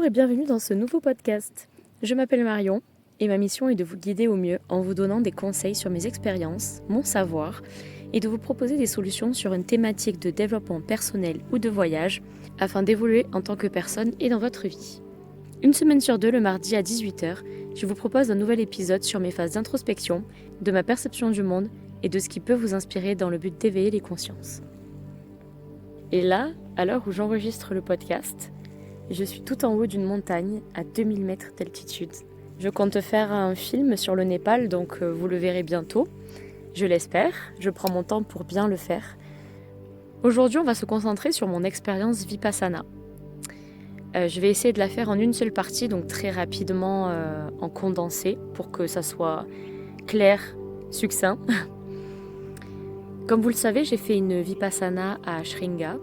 et bienvenue dans ce nouveau podcast. Je m'appelle Marion et ma mission est de vous guider au mieux en vous donnant des conseils sur mes expériences, mon savoir et de vous proposer des solutions sur une thématique de développement personnel ou de voyage afin d'évoluer en tant que personne et dans votre vie. Une semaine sur deux, le mardi à 18h, je vous propose un nouvel épisode sur mes phases d'introspection, de ma perception du monde et de ce qui peut vous inspirer dans le but d'éveiller les consciences. Et là, à l'heure où j'enregistre le podcast, je suis tout en haut d'une montagne à 2000 mètres d'altitude. Je compte faire un film sur le Népal, donc vous le verrez bientôt. Je l'espère, je prends mon temps pour bien le faire. Aujourd'hui, on va se concentrer sur mon expérience Vipassana. Je vais essayer de la faire en une seule partie, donc très rapidement en condensé, pour que ça soit clair, succinct. Comme vous le savez, j'ai fait une Vipassana à Shringa.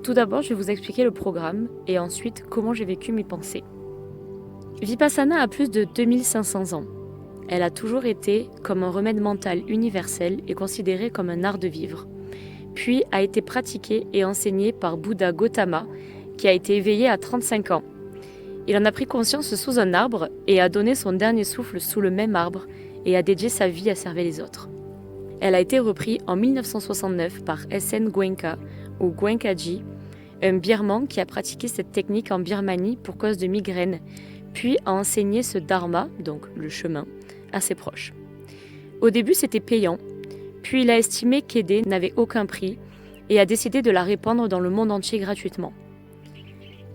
Tout d'abord, je vais vous expliquer le programme et ensuite comment j'ai vécu mes pensées. Vipassana a plus de 2500 ans. Elle a toujours été comme un remède mental universel et considérée comme un art de vivre. Puis a été pratiquée et enseignée par Bouddha Gautama, qui a été éveillé à 35 ans. Il en a pris conscience sous un arbre et a donné son dernier souffle sous le même arbre et a dédié sa vie à servir les autres. Elle a été reprise en 1969 par S.N. Goenka ou Goenkaji, un birman qui a pratiqué cette technique en Birmanie pour cause de migraines, puis a enseigné ce dharma, donc le chemin, à ses proches. Au début, c'était payant, puis il a estimé qu'aider n'avait aucun prix et a décidé de la répandre dans le monde entier gratuitement.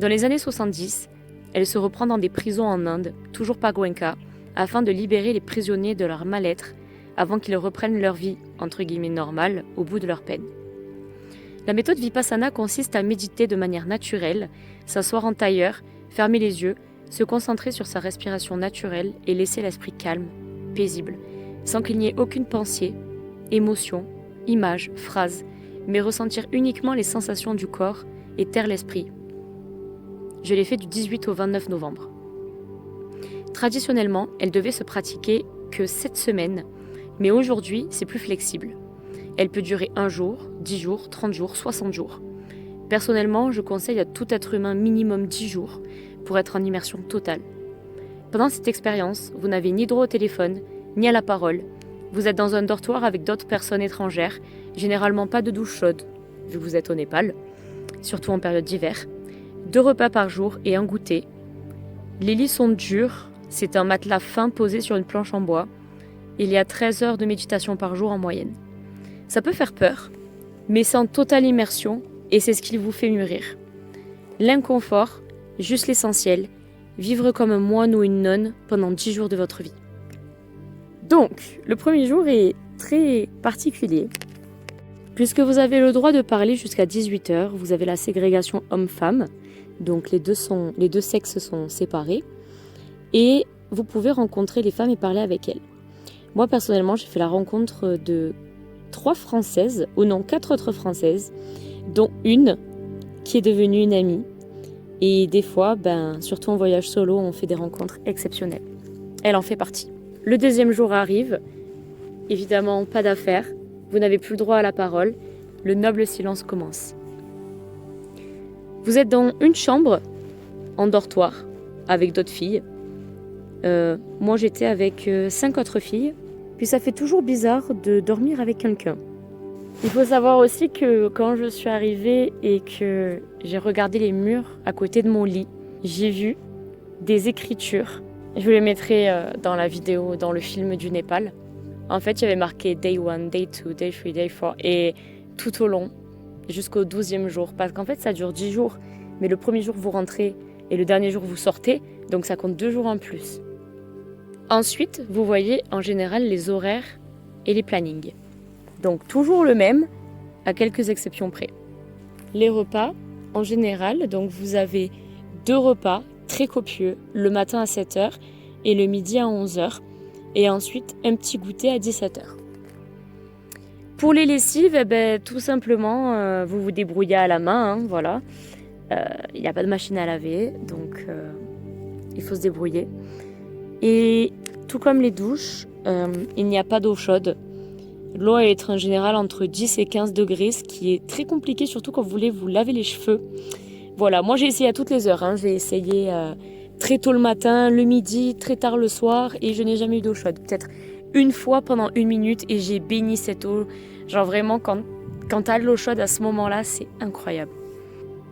Dans les années 70, elle se reprend dans des prisons en Inde, toujours par Goenka, afin de libérer les prisonniers de leur mal-être avant qu'ils reprennent leur vie, entre guillemets normale, au bout de leur peine. La méthode Vipassana consiste à méditer de manière naturelle, s'asseoir en tailleur, fermer les yeux, se concentrer sur sa respiration naturelle et laisser l'esprit calme, paisible, sans qu'il n'y ait aucune pensée, émotion, image, phrase, mais ressentir uniquement les sensations du corps et taire l'esprit. Je l'ai fait du 18 au 29 novembre. Traditionnellement, elle devait se pratiquer que 7 semaines, mais aujourd'hui, c'est plus flexible. Elle peut durer 1 jour, 10 jours, 30 jours, 60 jours. Personnellement, je conseille à tout être humain minimum 10 jours pour être en immersion totale. Pendant cette expérience, vous n'avez ni droit au téléphone, ni à la parole. Vous êtes dans un dortoir avec d'autres personnes étrangères, généralement pas de douche chaude, vu que vous êtes au Népal, surtout en période d'hiver. 2 repas par jour et un goûter. Les lits sont durs, c'est un matelas fin posé sur une planche en bois. Il y a 13 heures de méditation par jour en moyenne. Ça peut faire peur, mais c'est en totale immersion et c'est ce qui vous fait mûrir. L'inconfort, juste l'essentiel, vivre comme un moine ou une nonne pendant 10 jours de votre vie. Donc, le premier jour est très particulier. Puisque vous avez le droit de parler jusqu'à 18h, vous avez la ségrégation homme-femme, donc les deux sexes sont séparés, et vous pouvez rencontrer les femmes et parler avec elles. Moi, personnellement, j'ai fait la rencontre de 4 autres Françaises, dont une qui est devenue une amie. Et des fois, surtout en voyage solo, on fait des rencontres exceptionnelles. Elle en fait partie. Le deuxième jour arrive. Évidemment, pas d'affaires. Vous n'avez plus le droit à la parole. Le noble silence commence. Vous êtes dans une chambre, en dortoir, avec d'autres filles. Moi, j'étais avec 5 autres filles. Puis ça fait toujours bizarre de dormir avec quelqu'un. Il faut savoir aussi que quand je suis arrivée et que j'ai regardé les murs à côté de mon lit, j'ai vu des écritures. Je vous les mettrai dans la vidéo, dans le film du Népal. En fait, il y avait marqué Day 1, Day 2, Day 3, Day 4 et tout au long, jusqu'au 12e jour. Parce qu'en fait, ça dure 10 jours, mais le premier jour, vous rentrez et le dernier jour, vous sortez. Donc ça compte 2 jours en plus. Ensuite, vous voyez en général les horaires et les plannings. Donc toujours le même, à quelques exceptions près. Les repas, en général, donc vous avez 2 repas très copieux, le matin à 7h et le midi à 11h, et ensuite un petit goûter à 17h. Pour les lessives, tout simplement, vous vous débrouillez à la main, voilà. Il n'y a pas de machine à laver, donc il faut se débrouiller. Et tout comme les douches, il n'y a pas d'eau chaude. L'eau est en général entre 10 et 15 degrés, ce qui est très compliqué, surtout quand vous voulez vous laver les cheveux. Voilà, moi j'ai essayé à toutes les heures. J'ai essayé très tôt le matin, le midi, très tard le soir et je n'ai jamais eu d'eau chaude. Peut-être une fois pendant 1 minute et j'ai béni cette eau. Genre vraiment, quand t'as de l'eau chaude à ce moment-là, c'est incroyable.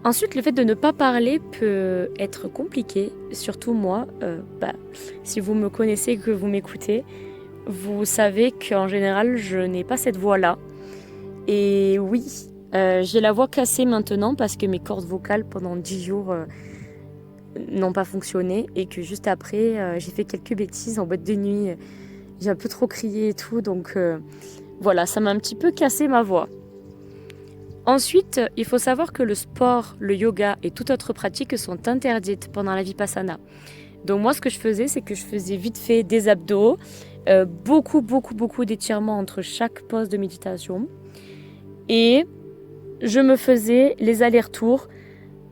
Ensuite, le fait de ne pas parler peut être compliqué, surtout moi. Si vous me connaissez et que vous m'écoutez, vous savez qu'en général, je n'ai pas cette voix-là. Et oui, j'ai la voix cassée maintenant parce que mes cordes vocales pendant 10 jours n'ont pas fonctionné et que juste après, j'ai fait quelques bêtises en boîte de nuit. J'ai un peu trop crié et tout, donc voilà, ça m'a un petit peu cassé ma voix. Ensuite, il faut savoir que le sport, le yoga et toute autre pratique sont interdites pendant la vipassana. Donc moi, ce que je faisais, c'est que je faisais vite fait des abdos, beaucoup d'étirements entre chaque pose de méditation. Et je me faisais les allers-retours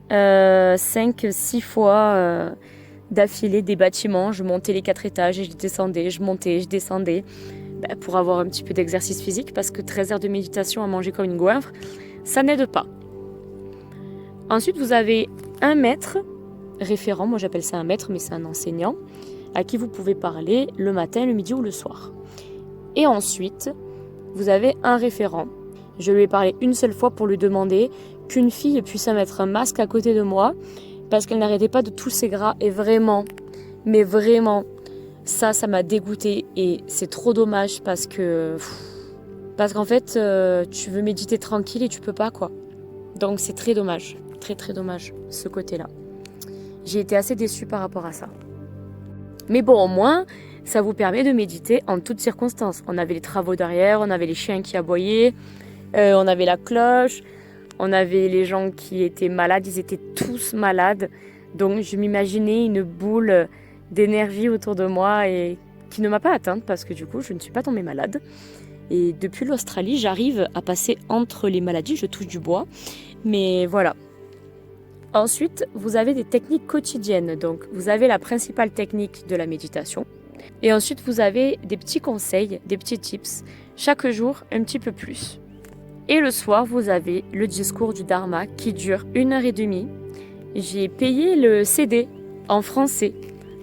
5-6 fois d'affilée des bâtiments. Je montais les 4 étages et je descendais, je montais, je descendais, pour avoir un petit peu d'exercice physique, parce que 13 heures de méditation à manger comme une goinfre, ça n'aide pas. Ensuite, vous avez un maître référent, moi j'appelle ça un maître, mais c'est un enseignant, à qui vous pouvez parler le matin, le midi ou le soir. Et ensuite, vous avez un référent. Je lui ai parlé une seule fois pour lui demander qu'une fille puisse mettre un masque à côté de moi, parce qu'elle n'arrêtait pas de tousser gras, et vraiment, mais vraiment, ça m'a dégoûtée, et c'est trop dommage parce qu'en fait, tu veux méditer tranquille et tu peux pas, quoi. Donc c'est très dommage, très dommage, ce côté-là. J'ai été assez déçue par rapport à ça. Mais bon, au moins, ça vous permet de méditer en toutes circonstances. On avait les travaux derrière, on avait les chiens qui aboyaient, on avait la cloche, on avait les gens qui étaient malades, ils étaient tous malades. Donc je m'imaginais une boule d'énergie autour de moi et qui ne m'a pas atteinte parce que du coup, je ne suis pas tombée malade. Et depuis l'Australie, j'arrive à passer entre les maladies, je touche du bois. Mais voilà. Ensuite, vous avez des techniques quotidiennes. Donc, vous avez la principale technique de la méditation. Et ensuite, vous avez des petits conseils, des petits tips. Chaque jour, un petit peu plus. Et le soir, vous avez le discours du Dharma qui dure 1h30. J'ai payé le CD en français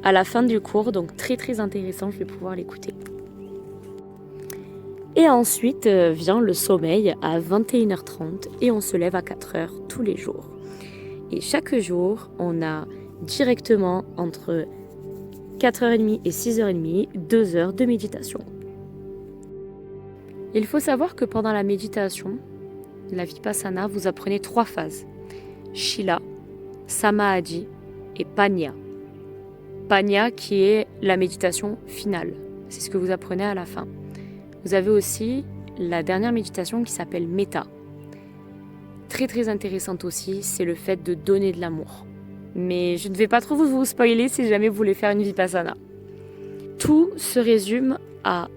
à la fin du cours. Donc, très intéressant, je vais pouvoir l'écouter. Et ensuite vient le sommeil à 21h30 et on se lève à 4h tous les jours. Et chaque jour, on a directement entre 4h30 et 6h30, 2 heures de méditation. Il faut savoir que pendant la méditation, la Vipassana, vous apprenez 3 phases. Shila, Samadhi et Panya. Panya qui est la méditation finale. C'est ce que vous apprenez à la fin. Vous avez aussi la dernière méditation qui s'appelle Metta. Très intéressante aussi, c'est le fait de donner de l'amour. Mais je ne vais pas trop vous spoiler si jamais vous voulez faire une Vipassana. Tout se résume à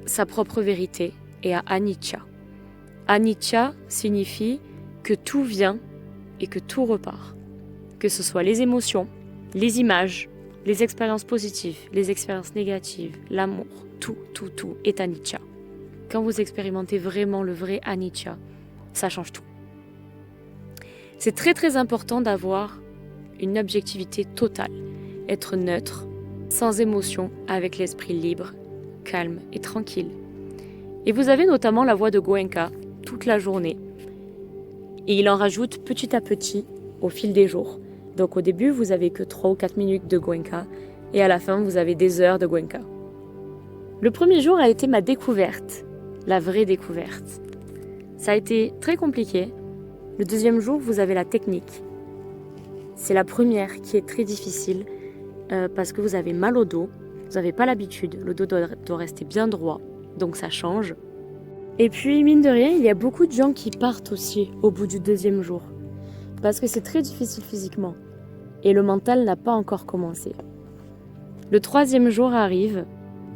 sa propre vérité et à Anicca. Anicca signifie que tout vient et que tout repart. Que ce soit les émotions, les images, les expériences positives, les expériences négatives, l'amour, tout est anicca. Quand vous expérimentez vraiment le vrai anicca, ça change tout. C'est très important d'avoir une objectivité totale, être neutre, sans émotion, avec l'esprit libre, calme et tranquille. Et vous avez notamment la voix de Goenka toute la journée. Et il en rajoute petit à petit au fil des jours. Donc au début, vous avez que 3 ou 4 minutes de Goenka et à la fin, vous avez des heures de Goenka. Le premier jour a été ma découverte, la vraie découverte. Ça a été très compliqué. Le deuxième jour, vous avez la technique. C'est la première qui est très difficile parce que vous avez mal au dos, vous n'avez pas l'habitude, le dos doit rester bien droit, donc ça change. Et puis, mine de rien, il y a beaucoup de gens qui partent aussi au bout du deuxième jour parce que c'est très difficile physiquement et le mental n'a pas encore commencé. Le troisième jour arrive,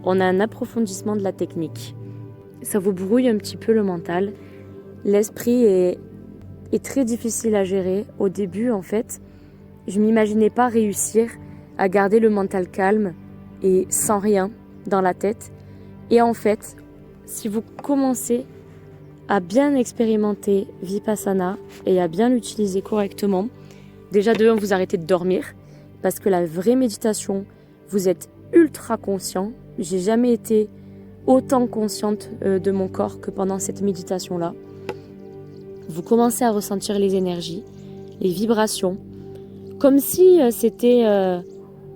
on a un approfondissement de la technique. Ça vous brouille un petit peu le mental. L'esprit est très difficile à gérer. Au début, en fait, je ne m'imaginais pas réussir à garder le mental calme et sans rien dans la tête. Et en fait, si vous commencez à bien expérimenter Vipassana et à bien l'utiliser correctement, Déjà de 1, vous arrêtez de dormir parce que la vraie méditation, vous êtes ultra conscient. J'ai jamais été autant consciente de mon corps que pendant cette méditation-là. Vous commencez à ressentir les énergies, les vibrations, comme si c'était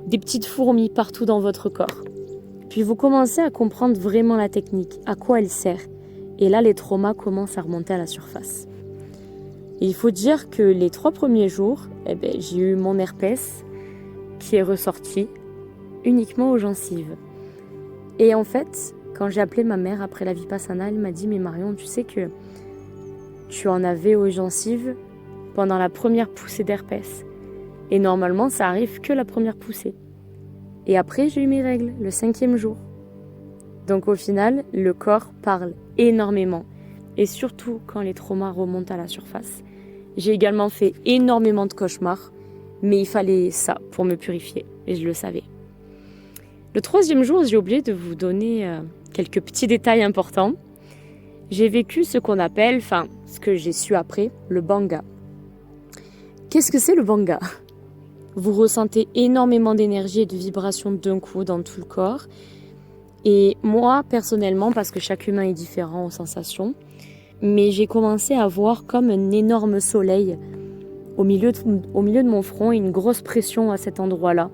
des petites fourmis partout dans votre corps. Puis vous commencez à comprendre vraiment la technique, à quoi elle sert. Et là, les traumas commencent à remonter à la surface. Et il faut dire que les 3 premiers jours, j'ai eu mon herpès qui est ressorti uniquement aux gencives. Et en fait, quand j'ai appelé ma mère après la Vipassana, elle m'a dit « Mais Marion, tu sais que tu en avais aux gencives pendant la première poussée d'herpès. Et normalement, ça arrive que la première poussée. » Et après, j'ai eu mes règles, le 5e jour. Donc au final, le corps parle énormément. Et surtout quand les traumas remontent à la surface. J'ai également fait énormément de cauchemars, mais il fallait ça pour me purifier, et je le savais. Le 3e jour, j'ai oublié de vous donner quelques petits détails importants. J'ai vécu ce qu'on appelle, ce que j'ai su après, le banga. Qu'est-ce que c'est le banga ? Vous ressentez énormément d'énergie et de vibrations d'un coup dans tout le corps. Et moi, personnellement, parce que chaque humain est différent aux sensations, mais j'ai commencé à voir comme un énorme soleil au milieu de mon front et une grosse pression à cet endroit-là.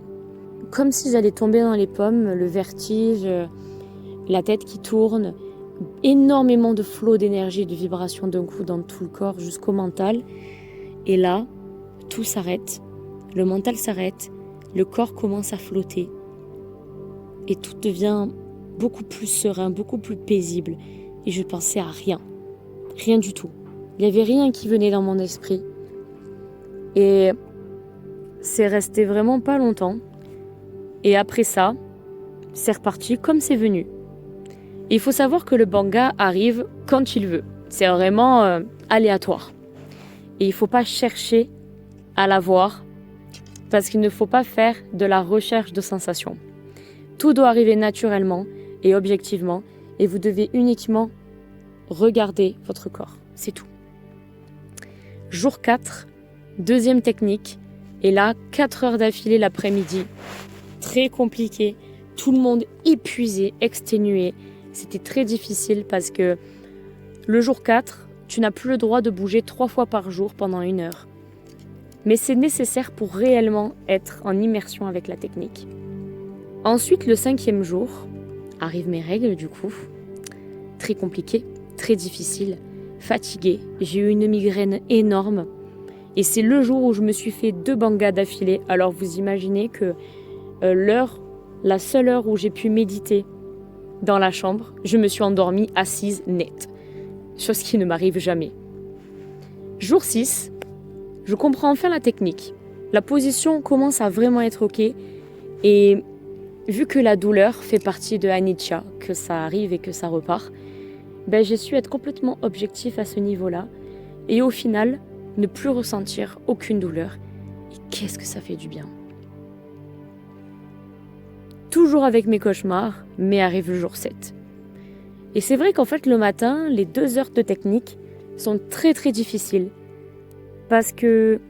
Comme si j'allais tomber dans les pommes, le vertige, la tête qui tourne, énormément de flots d'énergie et de vibrations d'un coup dans tout le corps jusqu'au mental. Et là, tout s'arrête, le mental s'arrête, le corps commence à flotter et tout devient beaucoup plus serein, beaucoup plus paisible. Et je pensais à rien. Rien du tout. Il n'y avait rien qui venait dans mon esprit. Et c'est resté vraiment pas longtemps. Et après ça, c'est reparti comme c'est venu. Et il faut savoir que le banga arrive quand il veut. C'est vraiment aléatoire. Et il ne faut pas chercher à l'avoir parce qu'il ne faut pas faire de la recherche de sensations. Tout doit arriver naturellement et objectivement et vous devez uniquement regarder votre corps. C'est tout. Jour 4, 2e technique. Et là, 4 heures d'affilée l'après-midi. Très compliqué. Tout le monde épuisé, exténué. C'était très difficile parce que le jour 4, tu n'as plus le droit de bouger 3 fois par jour pendant 1 heure. Mais c'est nécessaire pour réellement être en immersion avec la technique. Ensuite, le 5e jour, arrivent mes règles du coup. Très compliqué, très difficile, fatiguée. J'ai eu une migraine énorme. Et c'est le jour où je me suis fait 2 bangas d'affilée. Alors vous imaginez que la seule heure où j'ai pu méditer dans la chambre, je me suis endormie assise net. Chose qui ne m'arrive jamais. Jour 6, je comprends enfin la technique. La position commence à vraiment être ok. Et vu que la douleur fait partie de Anicca, que ça arrive et que ça repart, j'ai su être complètement objectif à ce niveau-là. Et au final, ne plus ressentir aucune douleur. Et qu'est-ce que ça fait du bien. Toujours avec mes cauchemars, mais arrive le jour 7. Et c'est vrai qu'en fait, le matin, les 2 heures de technique sont très très difficiles. Parce que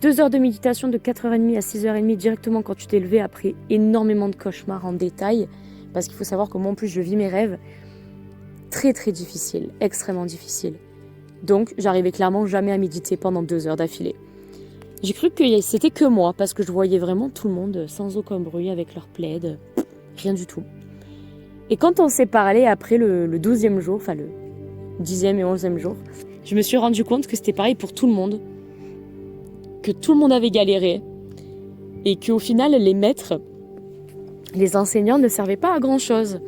2 heures de méditation de 4h30 à 6h30 directement quand tu t'es levé après énormément de cauchemars en détail, parce qu'il faut savoir que moi en plus je vis mes rêves, très très difficile, extrêmement difficile. Donc j'arrivais clairement jamais à méditer pendant 2 heures d'affilée. J'ai cru que c'était que moi, parce que je voyais vraiment tout le monde sans aucun bruit avec leur plaid, rien du tout. Et quand on s'est parlé après le 12e jour, enfin le 10e et 11e jour, je me suis rendu compte que c'était pareil pour tout le monde, que tout le monde avait galéré, et qu'au final les maîtres, les enseignants ne servaient pas à grand chose.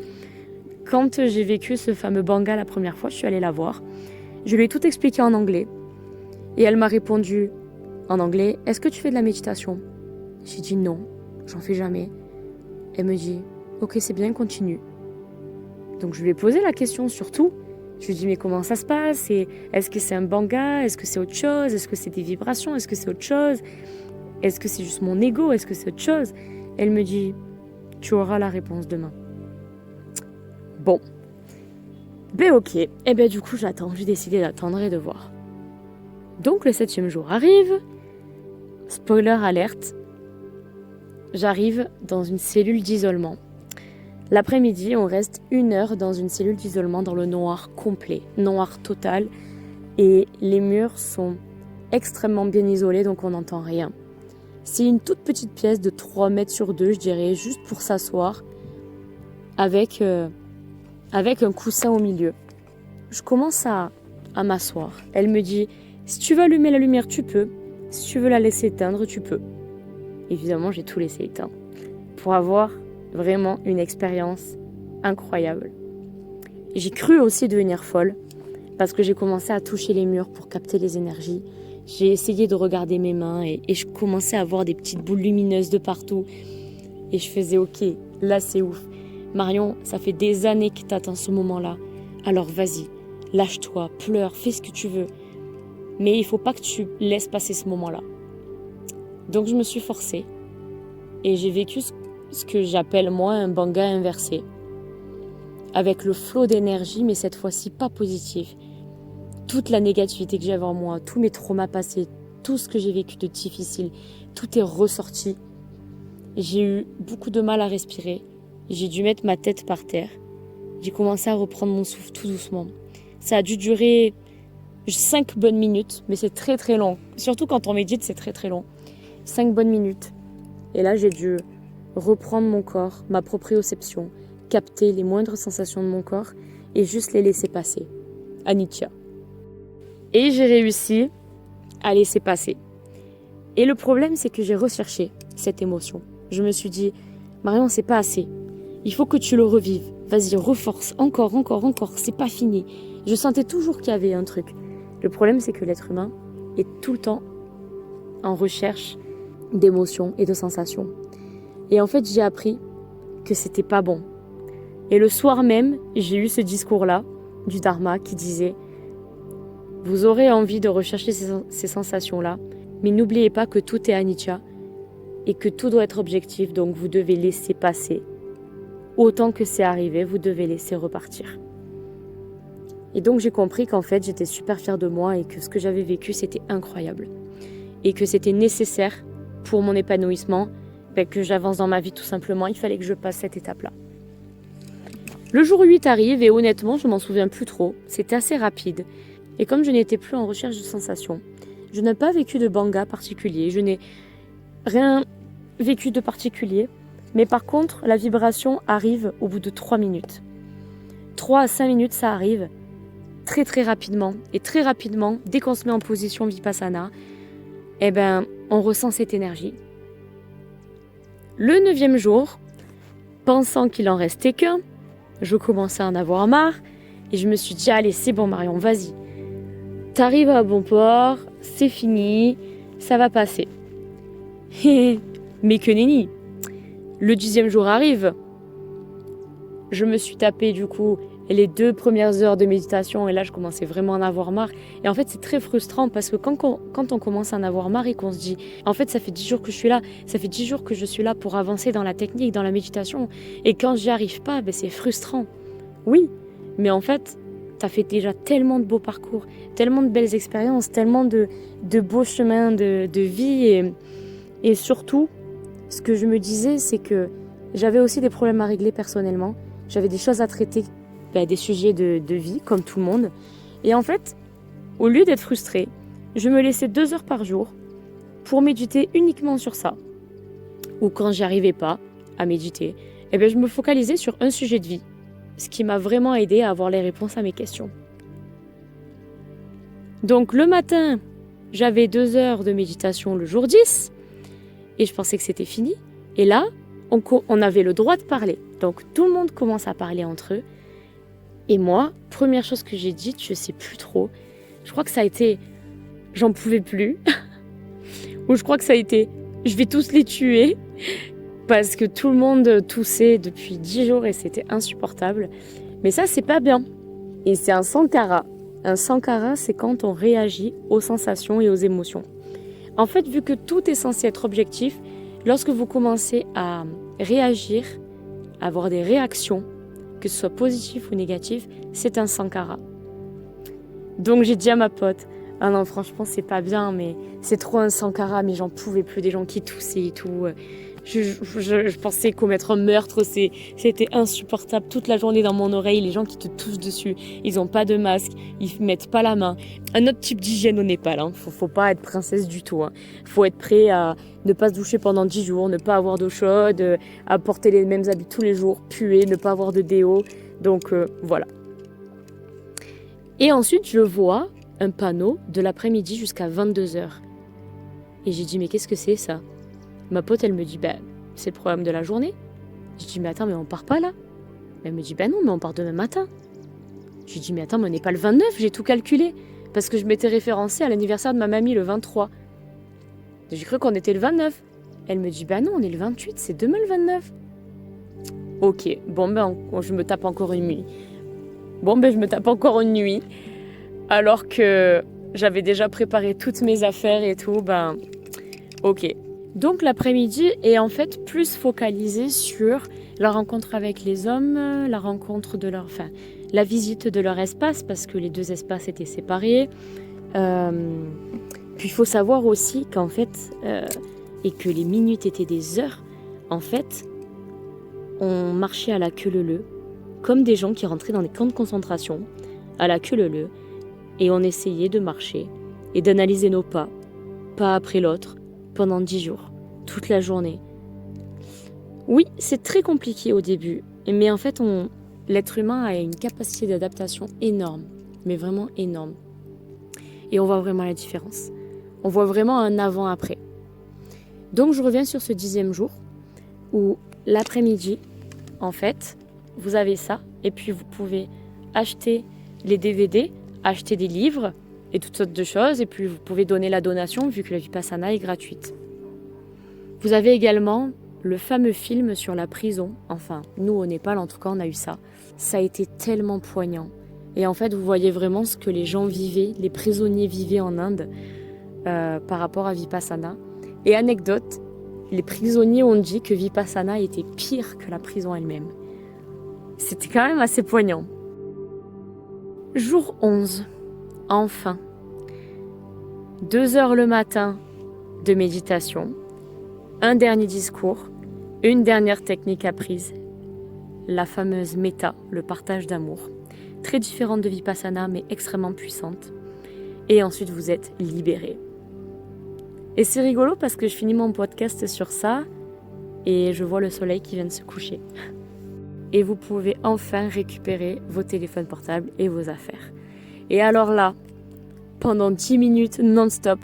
Quand j'ai vécu ce fameux banga la première fois, je suis allée la voir, je lui ai tout expliqué en anglais, et elle m'a répondu en anglais, est-ce que tu fais de la méditation ? J'ai dit non, j'en fais jamais. Elle me dit, ok c'est bien, continue. Donc je lui ai posé la question surtout. Je lui ai dit mais comment ça se passe ? Est-ce que c'est un banga ? Est-ce que c'est autre chose ? Est-ce que c'est des vibrations ? Est-ce que c'est autre chose ? Est-ce que c'est juste mon ego ? Est-ce que c'est autre chose ? Elle me dit, tu auras la réponse demain. Bon. Ok. Du coup j'attends, j'ai décidé d'attendre et de voir. Donc le 7e jour arrive. Spoiler alerte, j'arrive dans une cellule d'isolement. L'après-midi, on reste 1 heure dans une cellule d'isolement dans le noir complet, noir total. Et les murs sont extrêmement bien isolés, donc on n'entend rien. C'est une toute petite pièce de 3 mètres sur 2, je dirais, juste pour s'asseoir, avec un coussin au milieu. Je commence à m'asseoir. Elle me dit, si tu veux allumer la lumière, tu peux. Si tu veux la laisser éteindre, tu peux. Évidemment, j'ai tout laissé éteindre pour avoir vraiment une expérience incroyable. J'ai cru aussi devenir folle parce que j'ai commencé à toucher les murs pour capter les énergies. J'ai essayé de regarder mes mains et je commençais à voir des petites boules lumineuses de partout. Et je faisais ok, là c'est ouf. Marion, ça fait des années que t'attends ce moment-là. Alors vas-y, lâche-toi, pleure, fais ce que tu veux. Mais il faut pas que tu laisses passer ce moment-là. Donc je me suis forcée et j'ai vécu ce que j'appelle moi un banga inversé. Avec le flot d'énergie, mais cette fois-ci pas positive. Toute la négativité que j'avais en moi, tous mes traumas passés, tout ce que j'ai vécu de difficile, tout est ressorti. J'ai eu beaucoup de mal à respirer. J'ai dû mettre ma tête par terre. J'ai commencé à reprendre mon souffle tout doucement. Ça a dû durer 5 bonnes minutes, mais c'est très très long. Surtout quand on médite, c'est très très long. 5 bonnes minutes. Et là, j'ai dû reprendre mon corps, ma proprioception, capter les moindres sensations de mon corps et juste les laisser passer. Anicca. Et j'ai réussi à laisser passer. Et le problème, c'est que j'ai recherché cette émotion. Je me suis dit, Marion, c'est pas assez. Il faut que tu le revives. Vas-y, reforce. Encore. C'est pas fini. Je sentais toujours qu'il y avait un truc. Le problème, c'est que l'être humain est tout le temps en recherche d'émotions et de sensations. Et en fait, j'ai appris que c'était pas bon. Et le soir même, j'ai eu ce discours-là du Dharma qui disait « Vous aurez envie de rechercher ces sensations-là, mais n'oubliez pas que tout est anicca et que tout doit être objectif, donc vous devez laisser passer. Autant que c'est arrivé, vous devez laisser repartir. » Et donc j'ai compris qu'en fait, j'étais super fière de moi et que ce que j'avais vécu, c'était incroyable. Et que c'était nécessaire pour mon épanouissement, que j'avance dans ma vie tout simplement, il fallait que je passe cette étape-là. Le jour 8 arrive et honnêtement, je m'en souviens plus trop. C'était assez rapide. Et comme je n'étais plus en recherche de sensations, je n'ai pas vécu de banga particulier, je n'ai rien vécu de particulier. Mais par contre, la vibration arrive au bout de 3 minutes. 3 à 5 minutes, ça arrive très très rapidement. Et très rapidement, dès qu'on se met en position Vipassana, on ressent cette énergie. Le 9e jour, pensant qu'il en restait qu'un, je commençais à en avoir marre et je me suis dit, allez, c'est bon Marion, vas-y. T'arrives à bon port, c'est fini, ça va passer. Mais que nenni. Le 10e jour arrive. Je me suis tapé du coup les 2 premières heures de méditation et là je commençais vraiment à en avoir marre. Et en fait c'est très frustrant parce que quand on commence à en avoir marre et qu'on se dit en fait ça fait 10 jours que je suis là, ça fait 10 jours que je suis là pour avancer dans la technique, dans la méditation et quand j'y arrive pas, c'est frustrant. Oui, mais en fait t'as fait déjà tellement de beaux parcours, tellement de belles expériences, tellement de beaux chemins de vie et surtout ce que je me disais c'est que j'avais aussi des problèmes à régler personnellement, j'avais des choses à traiter, des sujets de vie, comme tout le monde. Et en fait, au lieu d'être frustrée, je me laissais 2 heures par jour pour méditer uniquement sur ça. Ou quand j'y arrivais pas à méditer, je me focalisais sur un sujet de vie, ce qui m'a vraiment aidé à avoir les réponses à mes questions. Donc le matin, j'avais 2 heures de méditation le jour 10, et je pensais que c'était fini. Et là, on avait le droit de parler. Donc tout le monde commence à parler entre eux. Et moi, première chose que j'ai dite, je sais plus trop, je crois que ça a été « j'en pouvais plus » ou je crois que ça a été « je vais tous les tuer » parce que tout le monde toussait depuis 10 jours et c'était insupportable. Mais ça, c'est pas bien. Et c'est un sankara. Un sankara, c'est quand on réagit aux sensations et aux émotions. En fait, vu que tout est censé être objectif, lorsque vous commencez à réagir, à avoir des réactions, que ce soit positif ou négatif, c'est un sankara. Donc j'ai dit à ma pote, Ah non, franchement, c'est pas bien, mais c'est trop un sankara, mais j'en pouvais plus des gens qui toussaient et tout. Je pensais commettre un meurtre, c'était insupportable. Toute la journée dans mon oreille, les gens qui te touchent dessus, ils ont pas de masque, ils mettent pas la main. Un autre type d'hygiène au Népal, hein. Faut pas être princesse du tout, hein. Faut être prêt à ne pas se doucher pendant 10 jours, ne pas avoir d'eau chaude, à porter les mêmes habits tous les jours, puer, ne pas avoir de déo. Donc voilà. Et ensuite, je vois un panneau de l'après-midi jusqu'à 22h. Et j'ai dit, mais qu'est-ce que c'est ça? Ma pote, elle me dit, c'est le programme de la journée. Je dis, mais attends, mais on part pas là? Elle me dit, non, mais on part demain matin. Je lui dis, mais attends, mais on n'est pas le 29, j'ai tout calculé. Parce que je m'étais référencée à l'anniversaire de ma mamie le 23. J'ai cru qu'on était le 29. Elle me dit, non, on est le 28, c'est demain le 29. Ok, bon, je me tape encore une nuit. Je me tape encore une nuit. Alors que j'avais déjà préparé toutes mes affaires et tout, ok. Donc l'après-midi est en fait plus focalisé sur la rencontre avec les hommes, la visite de leur espace, parce que les deux espaces étaient séparés. Puis il faut savoir aussi qu'en fait, et que les minutes étaient des heures, en fait, on marchait à la queue leu-leu, comme des gens qui rentraient dans des camps de concentration, à la queue leu-leu, et on essayait de marcher et d'analyser nos pas après l'autre, pendant 10 jours, toute la journée. Oui, c'est très compliqué au début, mais en fait, l'être humain a une capacité d'adaptation énorme, mais vraiment énorme. Et on voit vraiment la différence. On voit vraiment un avant-après. Donc, je reviens sur ce 10e jour, où l'après-midi, en fait, vous avez ça, et puis vous pouvez acheter les DVD, acheter des livres et toutes sortes de choses, et puis vous pouvez donner la donation vu que la Vipassana est gratuite. Vous avez également le fameux film sur la prison, enfin nous au Népal en tout cas on a eu ça. Ça a été tellement poignant. Et en fait vous voyez vraiment ce que les gens vivaient, les prisonniers vivaient en Inde par rapport à Vipassana. Et anecdote, les prisonniers ont dit que Vipassana était pire que la prison elle-même. C'était quand même assez poignant. Jour 11, enfin. 2 heures le matin de méditation, un dernier discours, une dernière technique apprise, la fameuse méta, le partage d'amour. Très différente de Vipassana, mais extrêmement puissante. Et ensuite, vous êtes libéré. Et c'est rigolo parce que je finis mon podcast sur ça et je vois le soleil qui vient de se coucher. Et vous pouvez enfin récupérer vos téléphones portables et vos affaires. Et alors là, pendant 10 minutes non-stop,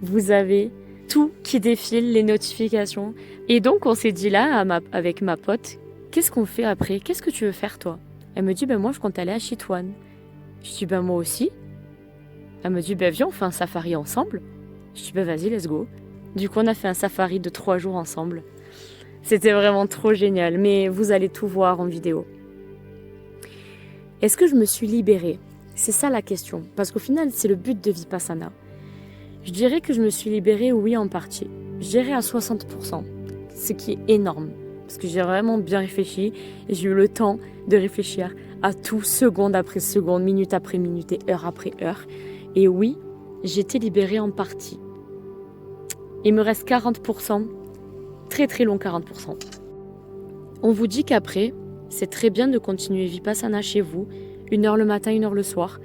vous avez tout qui défile, les notifications. Et donc, on s'est dit là, avec ma pote, qu'est-ce qu'on fait après? Qu'est-ce que tu veux faire, toi? Elle me dit, moi, je compte aller à Chitwan. Je dis, moi aussi. Elle me dit, viens, on fait un safari ensemble. Je dis, vas-y, let's go. Du coup, on a fait un safari de 3 jours ensemble. C'était vraiment trop génial, mais vous allez tout voir en vidéo. Est-ce que je me suis libérée? C'est ça la question, parce qu'au final, c'est le but de Vipassana. Je dirais que je me suis libérée, oui, en partie. Je dirais à 60%, ce qui est énorme, parce que j'ai vraiment bien réfléchi et j'ai eu le temps de réfléchir à tout, seconde après seconde, minute après minute et heure après heure. Et oui, j'étais libérée en partie. Il me reste 40%, très très long 40%. On vous dit qu'après, c'est très bien de continuer Vipassana chez vous, 1 heure le matin, 1 heure le soir.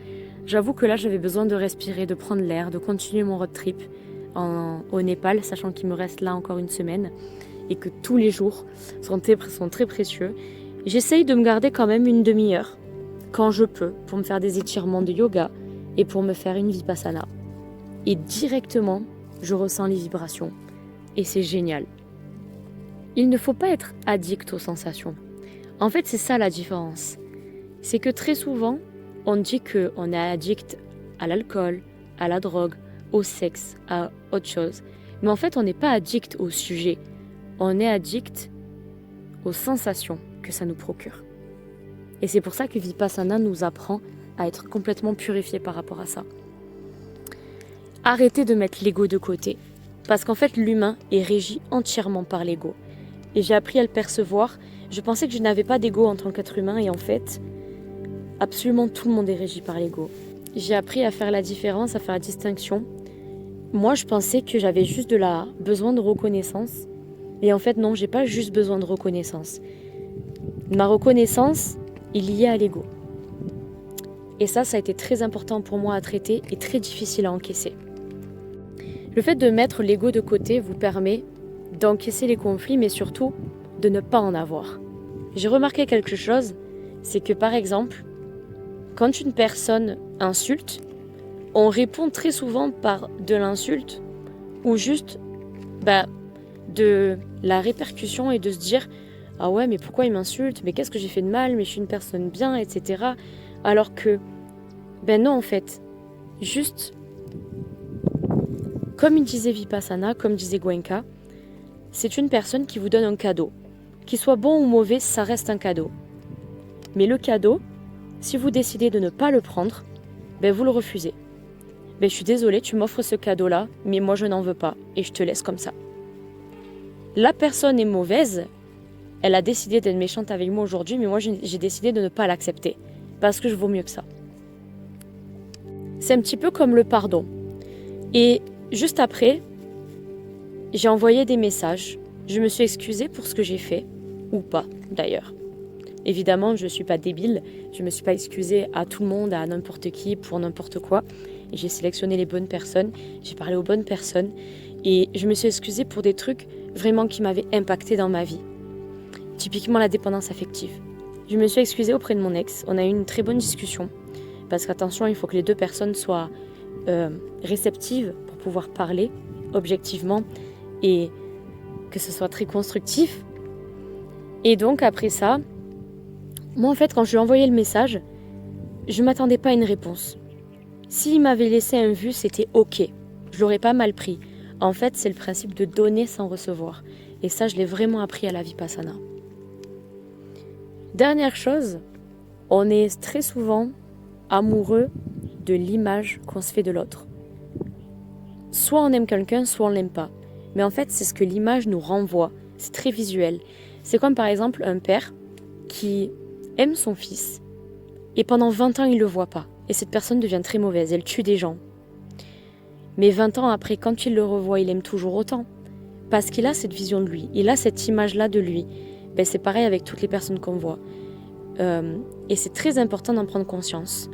J'avoue que là, j'avais besoin de respirer, de prendre l'air, de continuer mon road trip au Népal, sachant qu'il me reste là encore 1 semaine et que tous les jours sont très précieux. J'essaye de me garder quand même 1 demi-heure, quand je peux, pour me faire des étirements de yoga et pour me faire une Vipassana. Et directement, je ressens les vibrations. Et c'est génial. Il ne faut pas être addict aux sensations. En fait, c'est ça la différence. C'est que très souvent, on dit qu'on est addict à l'alcool, à la drogue, au sexe, à autre chose. Mais en fait, on n'est pas addict au sujet. On est addict aux sensations que ça nous procure. Et c'est pour ça que Vipassana nous apprend à être complètement purifié par rapport à ça. Arrêtez de mettre l'ego de côté. Parce qu'en fait, l'humain est régi entièrement par l'ego. Et j'ai appris à le percevoir. Je pensais que je n'avais pas d'ego en tant qu'être humain. Et en fait, absolument tout le monde est régi par l'ego. j'ai appris à faire la différence, à faire la distinction. Moi, je pensais que j'avais juste besoin de reconnaissance. Et en fait, non, j'ai pas juste besoin de reconnaissance. Ma reconnaissance est liée à l'ego. Et ça a été très important pour moi à traiter et très difficile à encaisser. Le fait de mettre l'ego de côté vous permet d'encaisser les conflits, mais surtout de ne pas en avoir. J'ai remarqué quelque chose, c'est que par exemple, quand une personne insulte, on répond très souvent par de l'insulte ou juste de la répercussion et de se dire « Ah ouais, mais pourquoi il m'insulte? Mais qu'est-ce que j'ai fait de mal? Mais je suis une personne bien, etc. » Alors que, non en fait, juste, comme il disait Vipassana, comme disait Goenka, c'est une personne qui vous donne un cadeau. Qu'il soit bon ou mauvais, ça reste un cadeau. Mais le cadeau, si vous décidez de ne pas le prendre, vous le refusez. Je suis désolée, tu m'offres ce cadeau-là, mais moi je n'en veux pas, et je te laisse comme ça. La personne est mauvaise, elle a décidé d'être méchante avec moi aujourd'hui, mais moi j'ai décidé de ne pas l'accepter, parce que je vaux mieux que ça. C'est un petit peu comme le pardon. Et juste après, j'ai envoyé des messages, je me suis excusée pour ce que j'ai fait, ou pas d'ailleurs. Évidemment, je ne suis pas débile, je ne me suis pas excusée à tout le monde, à n'importe qui, pour n'importe quoi. J'ai sélectionné les bonnes personnes, j'ai parlé aux bonnes personnes, et je me suis excusée pour des trucs vraiment qui m'avaient impacté dans ma vie. Typiquement la dépendance affective. Je me suis excusée auprès de mon ex, on a eu une très bonne discussion, parce qu'attention, il faut que les deux personnes soient réceptives pour pouvoir parler objectivement, et que ce soit très constructif. Et donc après ça, moi en fait quand je lui ai envoyé le message, je ne m'attendais pas à une réponse. S'il m'avait laissé un vu, c'était ok, je l'aurais pas mal pris. En fait, c'est le principe de donner sans recevoir. Et ça, je l'ai vraiment appris à la Vipassana. Dernière chose, on est très souvent amoureux de l'image qu'on se fait de l'autre. Soit on aime quelqu'un, soit on l'aime pas. Mais en fait, c'est ce que l'image nous renvoie. C'est très visuel. C'est comme par exemple un père qui aime son fils et pendant 20 ans, il ne le voit pas. Et cette personne devient très mauvaise, elle tue des gens. Mais 20 ans après, quand il le revoit, il aime toujours autant. Parce qu'il a cette vision de lui, il a cette image-là de lui. C'est pareil avec toutes les personnes qu'on voit. Et c'est très important d'en prendre conscience.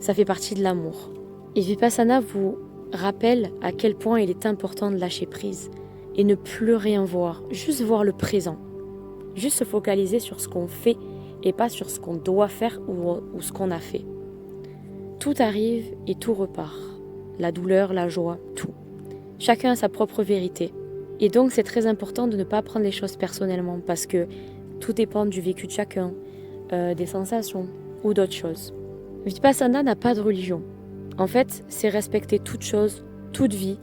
Ça fait partie de l'amour. Et Vipassana vous rappelle à quel point il est important de lâcher prise et ne plus rien voir, juste voir le présent. Juste se focaliser sur ce qu'on fait et pas sur ce qu'on doit faire ou ce qu'on a fait. Tout arrive et tout repart. La douleur, la joie, tout. Chacun a sa propre vérité. Et donc c'est très important de ne pas prendre les choses personnellement parce que tout dépend du vécu de chacun, des sensations ou d'autres choses. Vipassana n'a pas de religion. En fait, c'est respecter toute chose, toute vie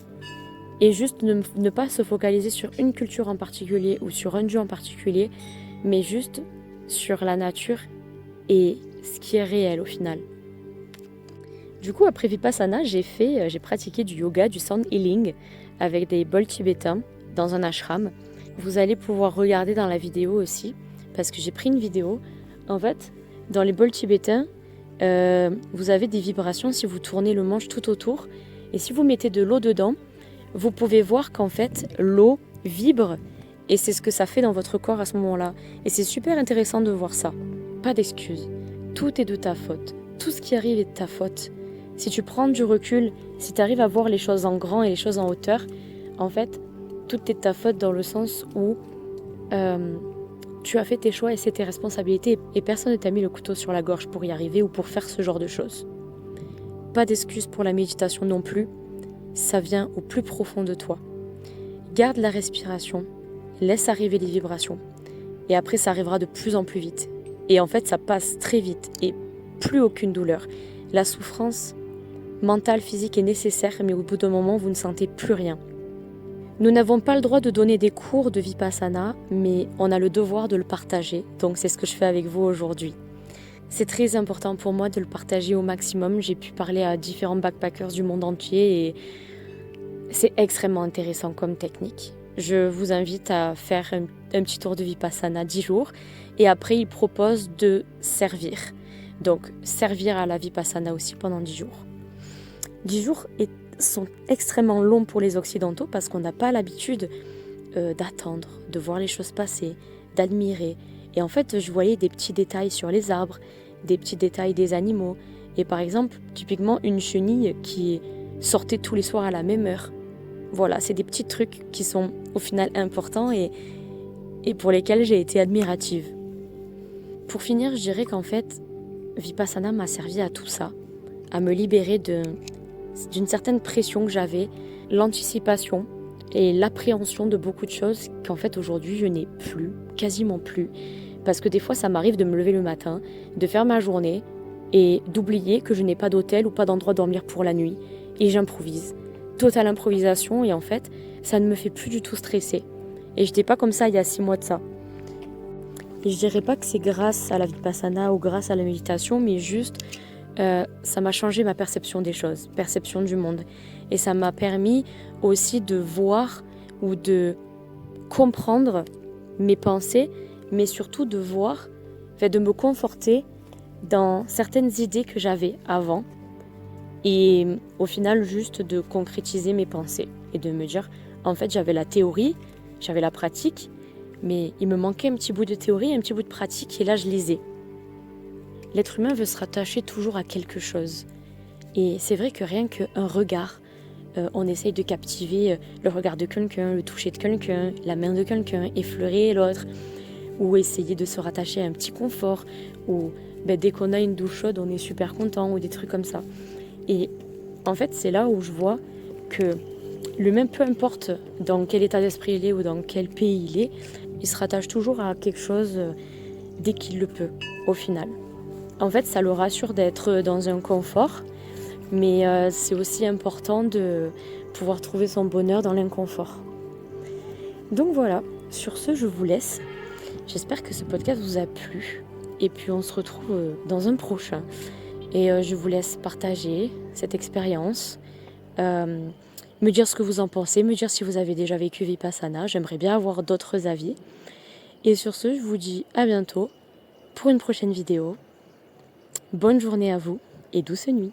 et juste ne pas se focaliser sur une culture en particulier ou sur un dieu en particulier, mais juste sur la nature et ce qui est réel au final. Du coup, après Vipassana, j'ai pratiqué du yoga, du sound healing avec des bols tibétains dans un ashram. Vous allez pouvoir regarder dans la vidéo aussi, parce que j'ai pris une vidéo. En fait, dans les bols tibétains, vous avez des vibrations si vous tournez le manche tout autour. Et si vous mettez de l'eau dedans, vous pouvez voir qu'en fait, l'eau vibre. Et c'est ce que ça fait dans votre corps à ce moment-là. Et c'est super intéressant de voir ça. Pas d'excuses. Tout est de ta faute. Tout ce qui arrive est de ta faute. Si tu prends du recul, si tu arrives à voir les choses en grand et les choses en hauteur, en fait, tout est de ta faute dans le sens où tu as fait tes choix et c'est tes responsabilités et personne ne t'a mis le couteau sur la gorge pour y arriver ou pour faire ce genre de choses. Pas d'excuses pour la méditation non plus, ça vient au plus profond de toi. Garde la respiration, laisse arriver les vibrations et après ça arrivera de plus en plus vite. Et en fait, ça passe très vite et plus aucune douleur. La souffrance mentale, physique est nécessaire, mais au bout d'un moment, vous ne sentez plus rien. Nous n'avons pas le droit de donner des cours de Vipassana, mais on a le devoir de le partager. Donc c'est ce que je fais avec vous aujourd'hui. C'est très important pour moi de le partager au maximum. J'ai pu parler à différents backpackers du monde entier et c'est extrêmement intéressant comme technique. Je vous invite à faire un petit tour de Vipassana 10 jours et après ils proposent de servir. Donc servir à la Vipassana aussi pendant 10 jours. 10 jours sont extrêmement longs pour les Occidentaux parce qu'on n'a pas l'habitude d'attendre, de voir les choses passer, d'admirer. Et en fait, je voyais des petits détails sur les arbres, des petits détails des animaux. Et par exemple, typiquement une chenille qui sortait tous les soirs à la même heure. Voilà, c'est des petits trucs qui sont au final importants et pour lesquels j'ai été admirative. Pour finir, je dirais qu'en fait, Vipassana m'a servi à tout ça, à me libérer d'une certaine pression que j'avais, l'anticipation et l'appréhension de beaucoup de choses qu'en fait aujourd'hui je n'ai plus, quasiment plus. Parce que des fois ça m'arrive de me lever le matin, de faire ma journée et d'oublier que je n'ai pas d'hôtel ou pas d'endroit dormir pour la nuit et j'improvise. Totale improvisation et en fait ça ne me fait plus du tout stresser. Et j'étais pas comme ça il y a 6 mois de ça. Et je dirais pas que c'est grâce à la Vipassana ou grâce à la méditation, mais juste ça m'a changé ma perception des choses, perception du monde. Et ça m'a permis aussi de voir ou de comprendre mes pensées, mais surtout de voir, de me conforter dans certaines idées que j'avais avant. Et au final, juste de concrétiser mes pensées et de me dire, en fait, j'avais la théorie, j'avais la pratique, mais il me manquait un petit bout de théorie, un petit bout de pratique, et là, je les ai. L'être humain veut se rattacher toujours à quelque chose. Et c'est vrai que rien qu'un regard, on essaye de captiver le regard de quelqu'un, le toucher de quelqu'un, la main de quelqu'un, effleurer l'autre, ou essayer de se rattacher à un petit confort, ou dès qu'on a une douche chaude, on est super content, ou des trucs comme ça. Et en fait, c'est là où je vois que l'humain, peu importe dans quel état d'esprit il est ou dans quel pays il est, il se rattache toujours à quelque chose dès qu'il le peut, au final. En fait, ça le rassure d'être dans un confort, mais c'est aussi important de pouvoir trouver son bonheur dans l'inconfort. Donc voilà, sur ce, je vous laisse. J'espère que ce podcast vous a plu. Et puis on se retrouve dans un prochain. Et je vous laisse partager cette expérience, me dire ce que vous en pensez, me dire si vous avez déjà vécu Vipassana. J'aimerais bien avoir d'autres avis. Et sur ce, je vous dis à bientôt pour une prochaine vidéo. Bonne journée à vous et douce nuit.